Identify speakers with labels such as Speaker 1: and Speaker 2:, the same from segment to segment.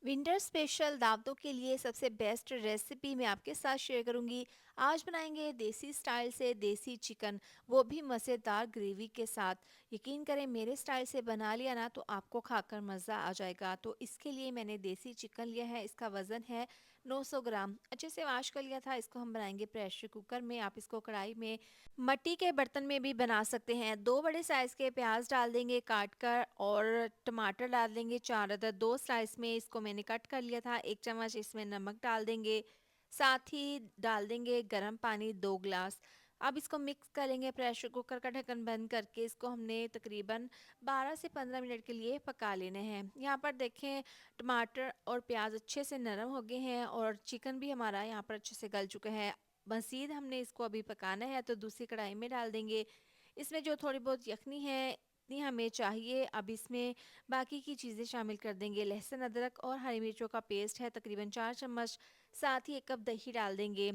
Speaker 1: Winter special दावतों के लिए सबसे बेस्ट रेसिपी मैं आपके साथ शेयर करूंगी। आज बनाएंगे देसी स्टाइल से देसी चिकन, वो भी मज़ेदार ग्रेवी के साथ। यकीन करें मेरे स्टाइल से बना लिया ना तो आपको खाकर मज़ा आ जाएगा। तो इसके लिए मैंने देसी चिकन लिया है, इसका वज़न है 900 ग्राम। अच्छे से वॉश कर लिया था। इसको हम बनाएंगे प्रेशर कुकर में। आप इसको कढ़ाई में, मट्टी के बर्तन में भी बना सकते हैं। 2 बड़े साइज़ के प्याज डाल देंगे काट कर, और टमाटर डाल देंगे 4 अदर, 2 स्लाइस में इसको मैंने कट कर लिया था। 1 चम्मच इसमें नमक डाल देंगे, साथ ही डाल देंगे गर्म पानी 2 गिलास। अब इसको मिक्स करेंगे। प्रेशर कुकर का ढक्कन बंद करके इसको हमने तकरीबन 12 से 15 मिनट के लिए पका लेने हैं। यहाँ पर देखें, टमाटर और प्याज अच्छे से नरम हो गए हैं और चिकन भी हमारा यहाँ पर अच्छे से गल चुका है। मज़ीद हमने इसको अभी पकाना है तो दूसरी कढ़ाई में डाल देंगे। इसमें जो थोड़ी बहुत यखनी है इतनी हमें चाहिए। अब इसमें बाकी की चीज़ें शामिल कर देंगे। लहसुन, अदरक और हरी मिर्चों का पेस्ट है तकरीबन 4 चम्मच। साथ ही 1 कप दही डाल देंगे।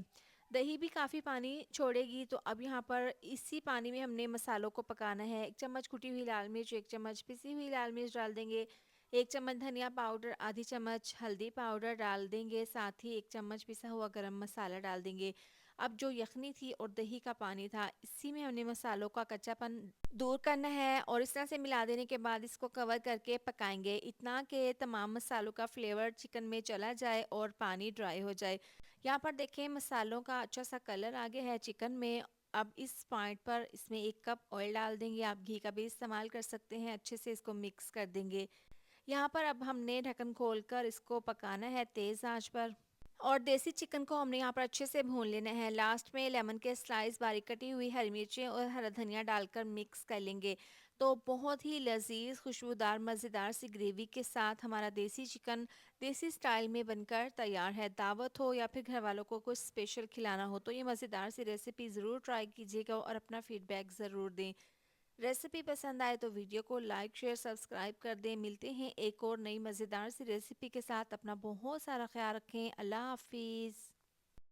Speaker 1: दही भी काफ़ी पानी छोड़ेगी, तो अब यहाँ पर इसी पानी में हमने मसालों को पकाना है। 1 चम्मच कुटी हुई लाल मिर्च, 1 चम्मच पिसी हुई लाल मिर्च डाल देंगे। 1 चम्मच धनिया पाउडर, आधी चम्मच हल्दी पाउडर डाल देंगे। साथ ही 1 चम्मच पिसा हुआ गरम मसाला डाल देंगे। अब जो यखनी थी और दही का पानी था, इसी में हमने मसालों का कच्चापन दूर करना है और इस तरह से मिला देने के बाद इसको कवर करके पकाएंगे, इतना कि तमाम मसालों का फ्लेवर चिकन में चला जाए और पानी ड्राई हो जाए। यहाँ पर देखें मसालों का अच्छा सा कलर आ गया है चिकन में। अब इस पॉइंट पर इसमें 1 कप ऑयल डाल देंगे। आप घी का भी इस्तेमाल कर सकते हैं। अच्छे से इसको मिक्स कर देंगे। यहाँ पर अब हमने ढक्कन खोलकर इसको पकाना है तेज़ आंच पर। और देसी चिकन को हमने यहाँ पर अच्छे से भून लेना है। लास्ट में लेमन के स्लाइस, बारीक कटी हुई हरी मिर्चें और हरा धनिया डालकर मिक्स कर लेंगे। तो बहुत ही लजीज, खुशबूदार, मज़ेदार सी ग्रेवी के साथ हमारा देसी चिकन देसी स्टाइल में बनकर तैयार है। दावत हो या फिर घर वालों को कुछ स्पेशल खिलाना हो तो ये मज़ेदार सी रेसिपी ज़रूर ट्राई कीजिएगा और अपना फीडबैक ज़रूर दें। रेसिपी पसंद आए तो वीडियो को लाइक, शेयर, सब्सक्राइब कर दें। मिलते हैं एक और नई मज़ेदार सी रेसिपी के साथ। अपना बहुत सारा ख्याल रखें। अल्लाह हाफिज़।